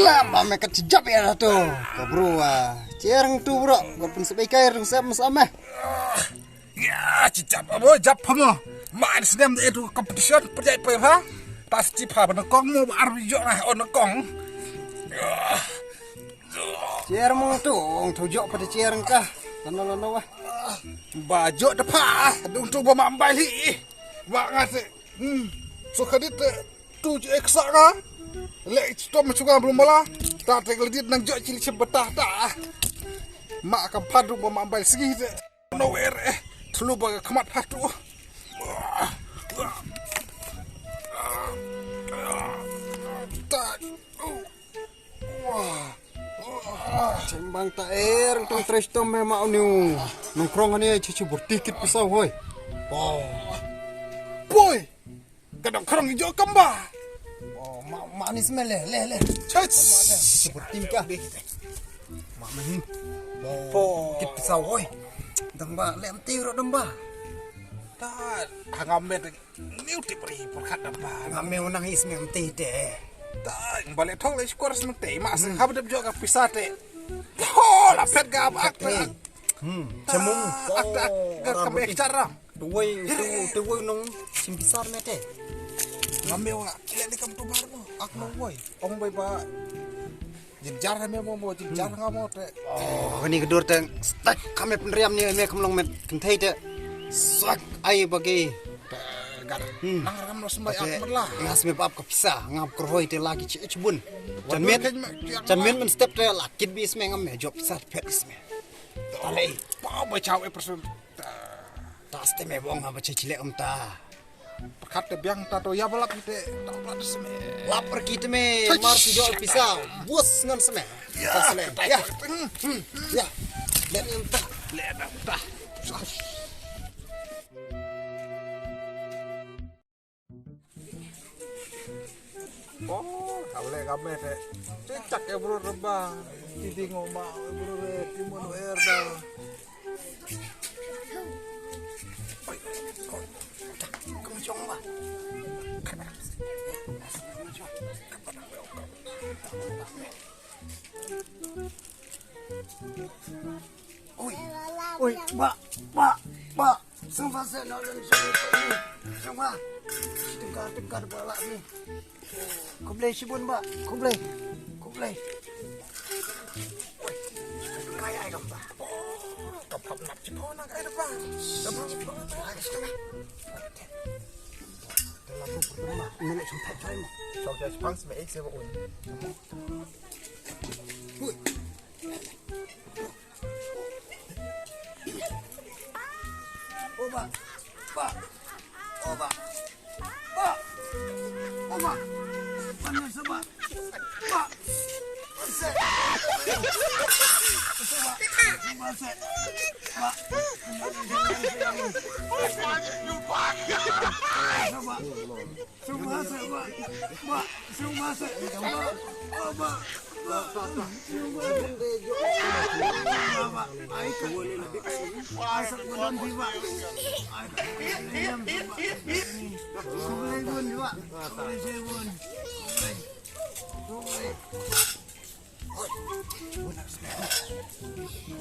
Lama mereka cejap ya tu. Bro cereng tu bro. Walaupun sebagai rung sama. Ya, cicap apa? Jap apa? Mak sedang itu competition perjai pe ha? Tas cipa penekong mu arbi jo lah onekong. Cereng tu, tujok pada cereng kah? Lano wah. Baju depan, untuk memambai li. Mak ngase. So kadit tu eksa ka. Lek itu macam belum malah. Tak tergelit nang jo cili sebetah dah. Mak akan padu memambai segi. Nowhere tulu baga kemat patu. Tak. Sembang tak tong tres tom memang ni. Nongkrong ni cuci bertikit pisau hoi. Boy. Kadang kerang hijau kembang. Manis mele le. Cuci bertingkah. Mak main. Kit pisau hoi. Damba lem tiro damba. Tak, hangamet ni uti beri perkat apa? Ngame unang isme mti de. Tak, balik tong le skor semte mas. Habis dia juga pisah te. Oh, lapet gab ak. Cemung. Ak kembali cara. Tuwai nong simpisar mete. Ngame wa kile di kam tu baru. Ak no boy. Ong boy ba. Jinjar kami mau jinjar ngamo te. Oh, ini kedur teng. Stak kami peneriam ni me kamlong met kentai te. Sak ai bagi. Nang ram no sembai ak merlah. Ngas me pap kapisa ngap krohoi te lagi cebun. Jan men men step te lakit bis me ngam me job pisar pet is me. Tale. Pa ba cawe person. Tas te me bong apa cicile ta. Perkat te biang tato ya balap te. Tak balap semai. Lapar kita me mar si jual pisau. Bus ngan semai. Ya. Ya. Let entah. Oh, kable te. Cicak ya bro rebah. Tidi ngoma bro timun air dah. Kencong ba. Oi, ba. Sumpah saya nak Sumpah. Tengkar balak ni. Kau boleh sibun ba? Kau boleh. Kaya ai ba? Kapap nak cipo nak air ba. Kapap cipo nak air setengah. Dalam lu pertama, milik sampai coy mo. Sok dia sepang semai ek sewa un. Hui. Oba. Mana sebab? Ba. Set.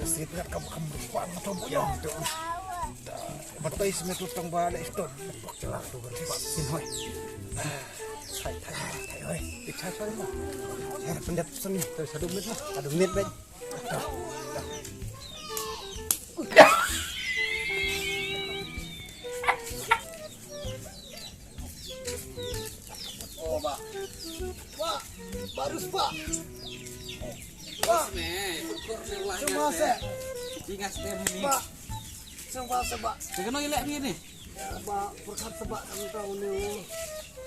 Siprat kamu buat atau buyang tu. Batai semet utang balik itu. Celah tu bercepat sinhoi. Thai ơi, Thai mah. Ya pendat seni, terus 1 menit lah. 1 menit baik. Oh, Pak. Baru, Pak. Semua saya. Ingat setiap ini. Pak. Sebab. Jangan ilek ni. Pak, berkat sebab kami tahu ni.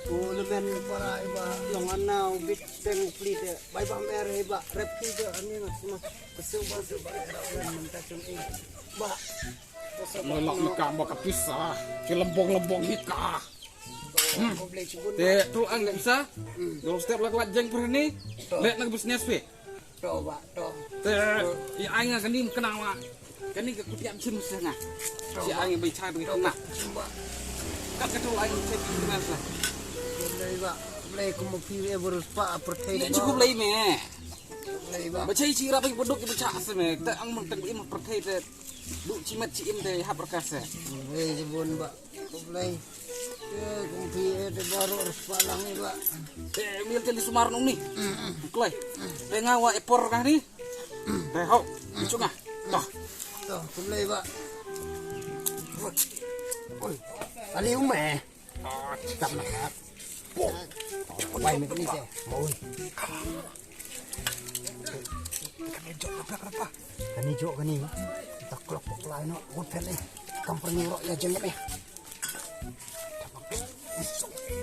Oh, lemen para iba yang ana bit teng plit. Bai ba mer iba rep ti ani semua. Sebab minta cumi. Ba. Melak mekak mau kepisah. Si lembong-lembong hika. Tu ang tak bisa. Kalau setiap lak jeng per ni, lek nak bisnes pe. Coba. Ya ang kan ni kenang mak. Kan ni kekutian sim setengah. Si ang baca begitu nak. Kat ketua ang saya kenal lah. Iba boleh kumpi berpa pertai. Ini cukup lagi me. Boleh ba. Baca cira bagi beduk ibu cak me. Tak ang mentang im pertai te. Du cimet cim te hap perkasa. Boleh jebon ba. Boleh. Ya kumpi de baru respa lang ni ba. Mil te di Sumarno ni. Klai. Ngawa epor kah ni? Hau. Cunga. Toh. Toh boleh ba. Oi. Ali ume. Tak nak. Baik ni ni je. Oi. Kani jok kani. Tak kelok kelai no. Hotel ni. Kampung ni rok ya jengep ni.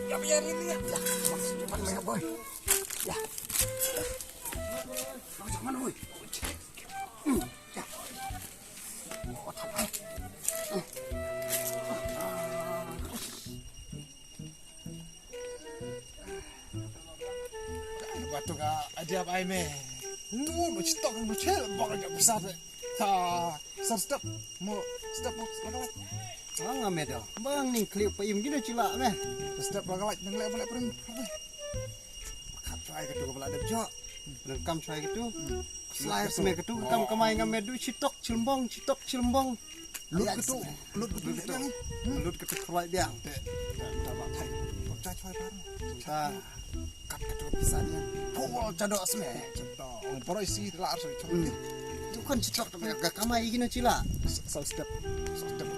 Ya biar ini ya. Ya, cepat main boy. Ya. Macam mana boy? Ya. Oh, tak baik. Batu ka ada apa me? Nu stok nu cel bang agak besar. Ta step mo step mo lagi. Ah, medo. Bang ning klip pa im gina cila meh. Step lagi nang lek boleh pering. Kat try ke tu kepala ada jok. Nang kam try gitu. Selain sme gitu kam kamai ngam medu citok cilembong. Lut ke tu. Lut ke tu kelai dia. Tak bak thai. Pecah try baru. Ta Kat ke tu pisannya. Pol cadok sme. Cadok. Ong poro isi lar so cok. tu kan citok tu gak kamai gina cila. So step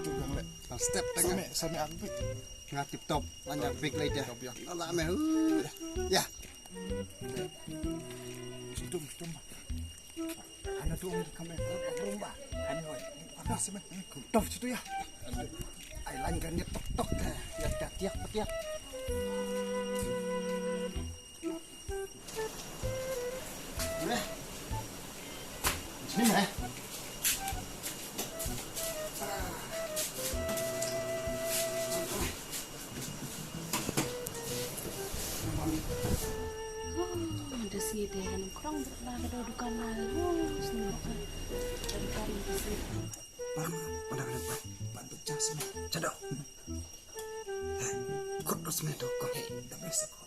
tu yang lek. Step tengah. Sami aku. Ngatip top lanjak big lay dia. Lala meh. Ya. Tum. Ana tu ong kamera berumba. Ani hoy. Apa sih men? Top situ ya. Ai lain kan dia tok teh. Ya tiak petiak. Meh. Sini meh. Ada sih deh kan kurang berlah ada dukan lalu senakan dari kari sih. Pada bantu cas me. Cadok. Kut dos me dok. Tak bisa kok.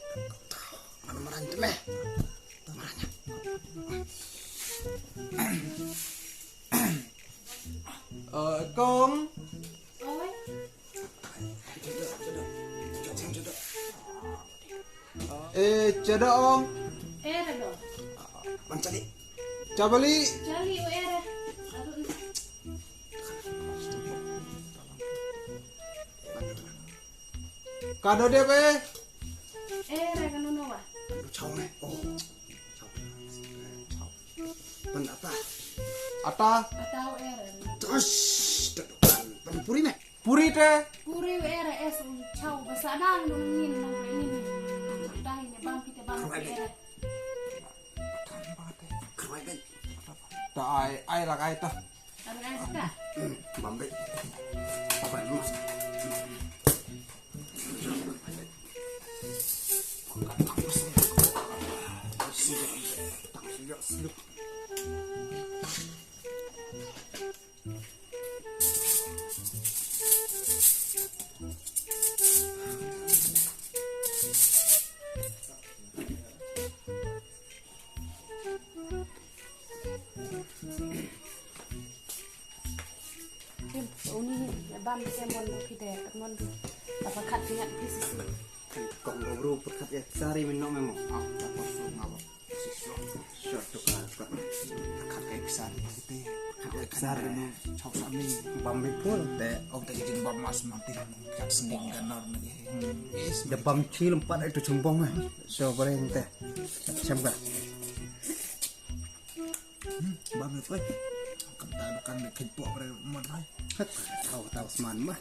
Mana maran tu me. Maranya. Kong. Oi, Cadok ong. era dong. Mencari. Cabali. Jali era. Aduh, Kado dia pe. era kan nono wa. Chau me. Oh. Chau. Pen apa? Ata. Atau era. Terus depan penpuri me. Puri te. Puri era es chau basadang nungin nang ini. Dahinya bang kita bang era. Keruai ben. Tak ai lah kai ta. Ada ada tak? Mambe. Apa mas? Ini bang kita mon kita mon apa kat ingat pisis. Kong bro perkat ya sari minum memo. Ah, tak so ngawa. Shot tu kan. Kat kayak besar gitu. Kat Besar ni. Chau sami. Bambe pun te. Oh, tak izin bam mas mati. Kat sending ganor lagi. Is The bam cil empat itu cumbong mah. So goreng teh. Sambal. bam itu. Kan kepok pada modal. Tahu seman mah.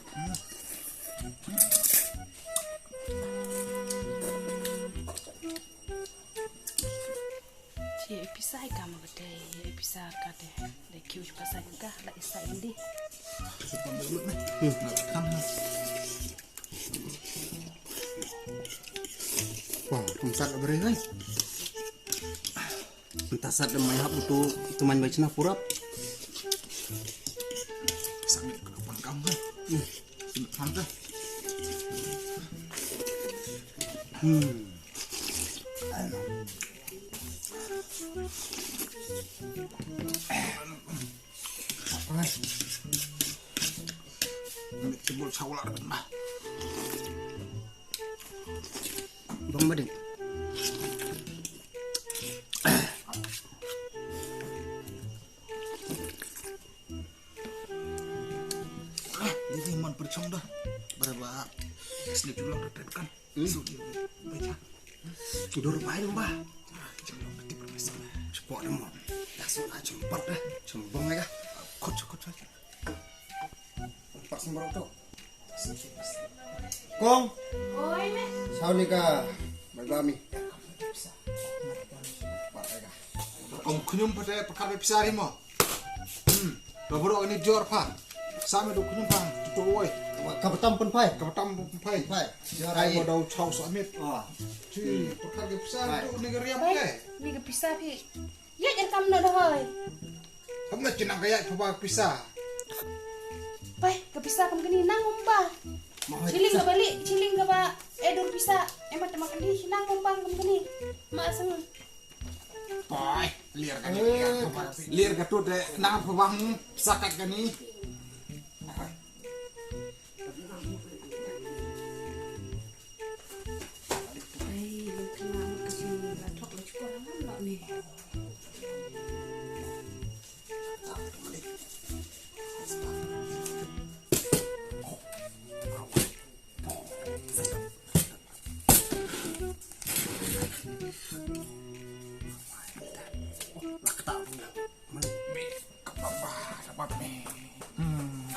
Cie pisai kamu gede, pisah kade. Dek kiu pasai enggak, lah isai ini. Supaya belut nih. Kan. Wah, tumsat beri kan. Entasat demai hap itu teman bacina purap. Sambil ke depan kamu kan. Santai. Ini cebol cawla benar. Bang Badin. Jadi man percong dah. Berapa sedih dulu kan. Sudah baca. Udah rupain mbah. Jangan berarti permisi. Cepot demo. Langsung aja cempot dah. Cembong ya. Kocok aja. Pak sembarang tuh. Kong. Oi, Nek. Sao ni ka? Magbami. Om kunyum pada perkara pisari mo. Baboro ini jor pa. Sama do kunyum pang tutu woi. Kapatam pun pai. Kapatam pai. Pai. Ai mo daw chau so amit. Oh. Ci perkara pisari tu negeri apa Oi, ke? ni ke pisah pi. Ya jangan kamu nak dah oi. Kamu nak cinang kaya papa pisah. Pai, ke pisah kamu kini nang umpah. Ciling ke balik, ciling ke ba edur pisah. Emat makan di nang umpang kamu kini. Mak sang. Pai, liar kan liar ka tu de nang pabang sakat kan ni. Ai, lu kenal ke sini lah tok lu cukup orang nak ni.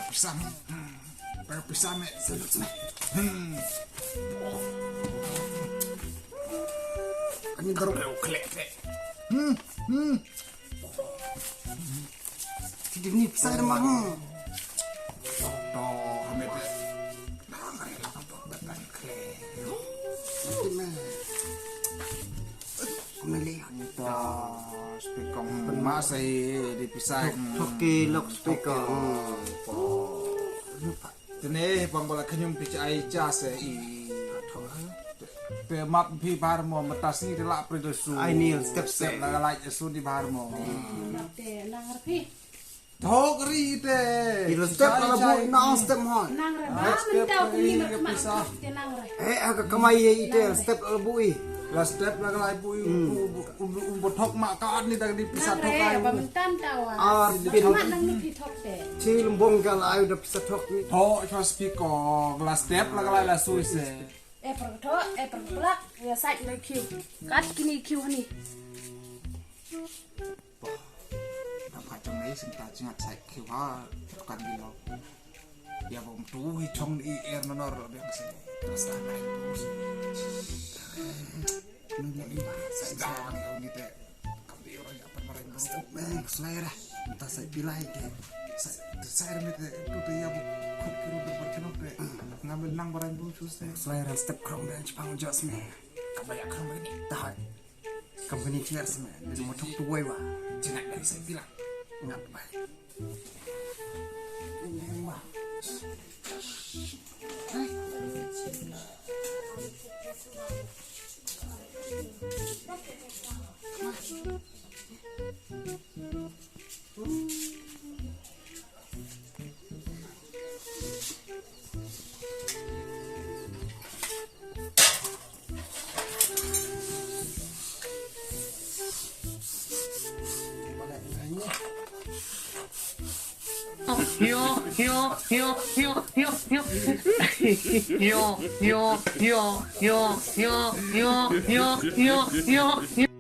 Pisah. Pisah me. Kami baru Klek. tidak ni pisah demang. Toh, hamet. Nang kare la to betan klek. Kena. Kemeli hanya tu. Spekong masai dipisah. Toki lock speaker. Tene pangbola kenyum pic ai cas i. Pe map pi bar mo matas ni de la predosu. Ai ni step la la su di bar mo. Nak te nang rapi. Thogri te. Itu step kalau bu na step mohon. Nang ra ba mentau kini mak te nang ra. Agak kemai itu step lebui. La step la la bu bu thok ma ka ni tag di pisah Nang thok re ai. ba mentan tawa. Ah, Mak nang ni pi thok te. Cil bong kal ayu dah pisah tok ni. Tho cho speaker la step la la su se. Per pelak ya sai le kiu. Kat kini kiu ni. Apa trong ấy sinh ta chính sạch khi hóa cần đi đâu ya bom tu hi trong i air no nor de se terus ta main terus ni ba sa da ni te kam di ro ya per marin step man selera entah saya pilih ke saya ni te tu ya bu kut kiro berpercaya pe ngambil nang barang bu susah Selera step krong dan Jepang jos me. kabayak kan begini Tahan. Company cheers me. Jadi mau tok tuai wa. jangan dari saya bilang Ngap bai. Yo.